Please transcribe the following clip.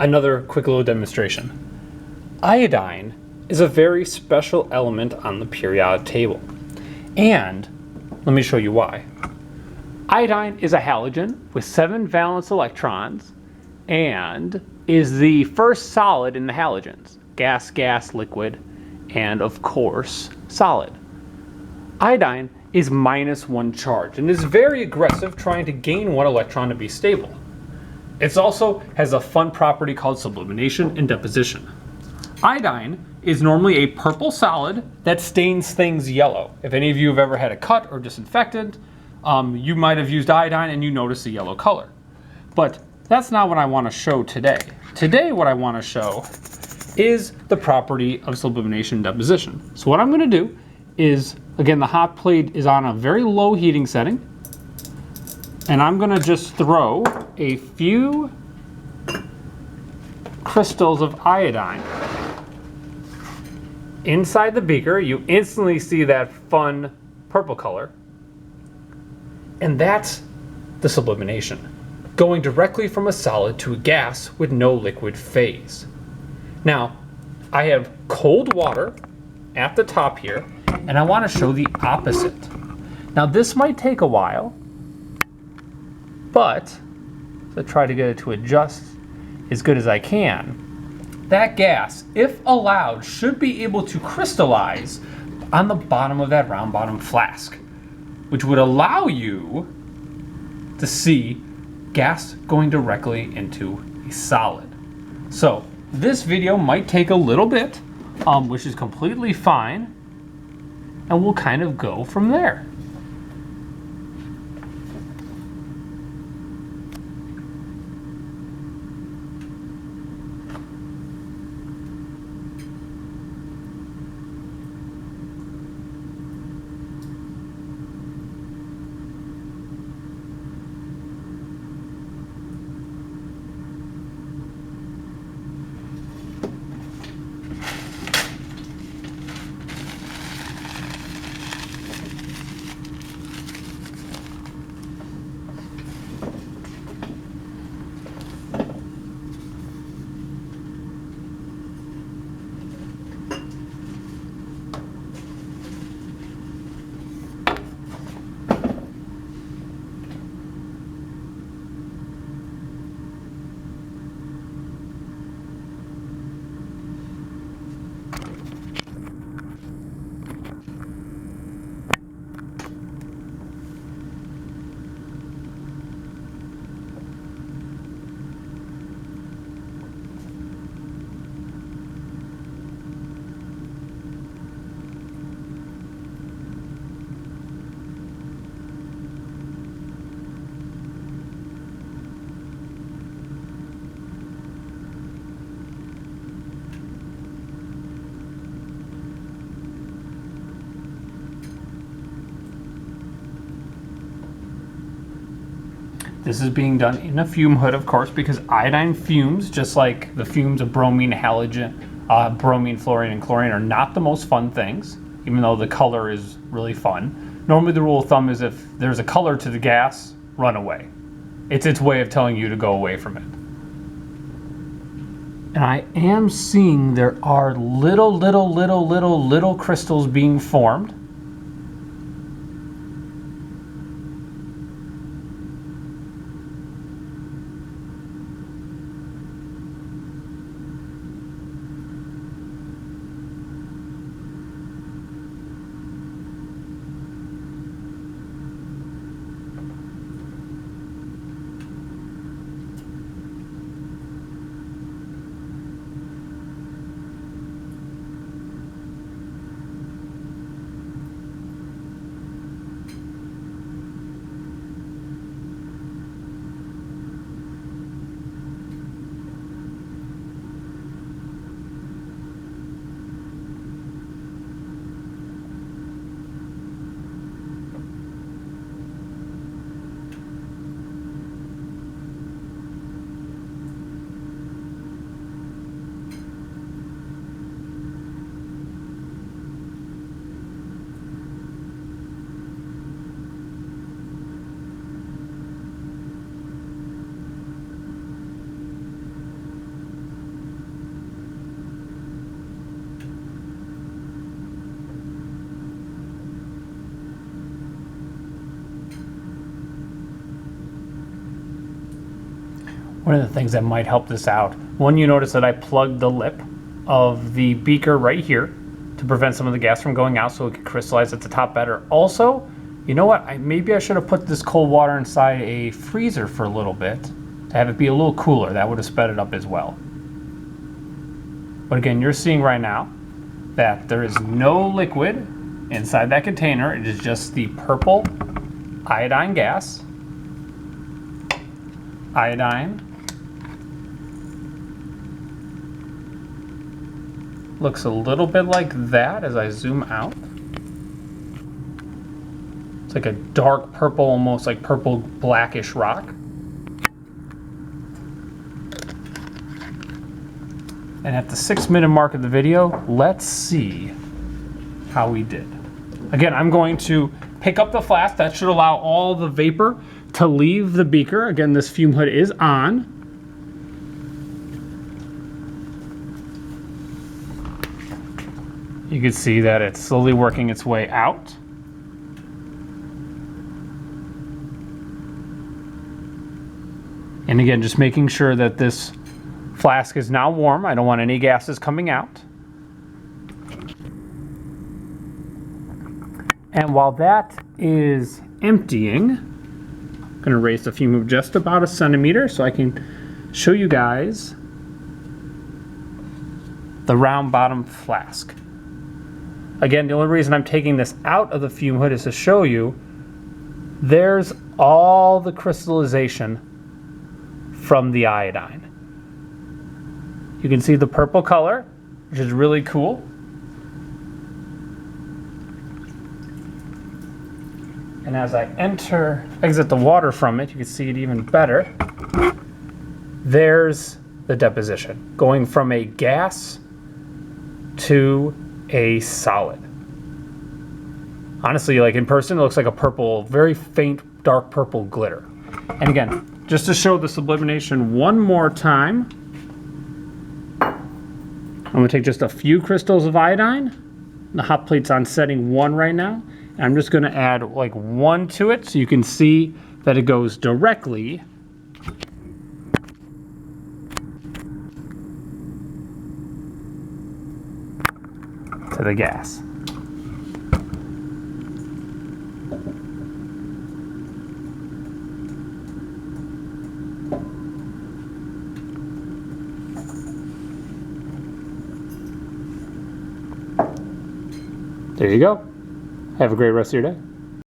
Another quick little demonstration. Iodine is a very special element on the periodic table. And let me show you why. Iodine is a halogen with 7 valence electrons and is the first solid in the halogens. Gas, gas, liquid, and of course, solid. Iodine is -1 charge and is very aggressive, trying to gain 1 electron to be stable. It also has a fun property called sublimation and deposition. Iodine is normally a purple solid that stains things yellow. If any of you have ever had a cut or disinfectant, you might have used iodine and you notice the yellow color. But that's not what I want to show today. Today what I want to show is the property of sublimation and deposition. So what I'm going to do is, again, the hot plate is on a very low heating setting, and I'm going to just throw a few crystals of iodine inside the beaker. You instantly see that fun purple color. And that's the sublimation, going directly from a solid to a gas with no liquid phase. Now, I have cold water at the top here, and I want to show the opposite. Now, this might take a while, but to try to get it to adjust as good as I can. That gas, if allowed, should be able to crystallize on the bottom of that round bottom flask, which would allow you to see gas going directly into a solid. So this video might take a little bit, which is completely fine, and we'll kind of go from there. This is being done in a fume hood, of course, because iodine fumes, just like the fumes of bromine, halogen, bromine, fluorine, and chlorine, are not the most fun things, even though the color is really fun. Normally the rule of thumb is if there's a color to the gas, run away. It's its way of telling you to go away from it. And I am seeing there are little crystals being formed. One of the things that might help this out, one, you notice that I plugged the lip of the beaker right here to prevent some of the gas from going out so it can crystallize at the top better. Also, you know what? Maybe I should have put this cold water inside a freezer for a little bit to have it be a little cooler. That would have sped it up as well. But again, you're seeing right now that there is no liquid inside that container. It is just the purple iodine gas. Iodine looks a little bit like that as I zoom out. It's like a dark purple, almost like purple blackish rock. And at the 6-minute mark of the video, let's see how we did. Again, I'm going to pick up the flask. That should allow all the vapor to leave the beaker. Again, this fume hood is on. You can see that it's slowly working its way out. And again, just making sure that this flask is now warm. I don't want any gases coming out. And while that is emptying, I'm going to raise the fume hood just about 1 centimeter so I can show you guys the round bottom flask. Again, the only reason I'm taking this out of the fume hood is to show you there's all the crystallization from the iodine. You can see the purple color, which is really cool. And as I exit the water from it, you can see it even better. There's the deposition, going from a gas to a solid. Honestly, like in person, it looks like a purple, very faint, dark purple glitter. And again, just to show the sublimation one more time, I'm going to take just a few crystals of iodine. The hot plate's on setting 1 right now. And I'm just going to add like 1 to it so you can see that it goes directly to the gas. There you go. Have a great rest of your day.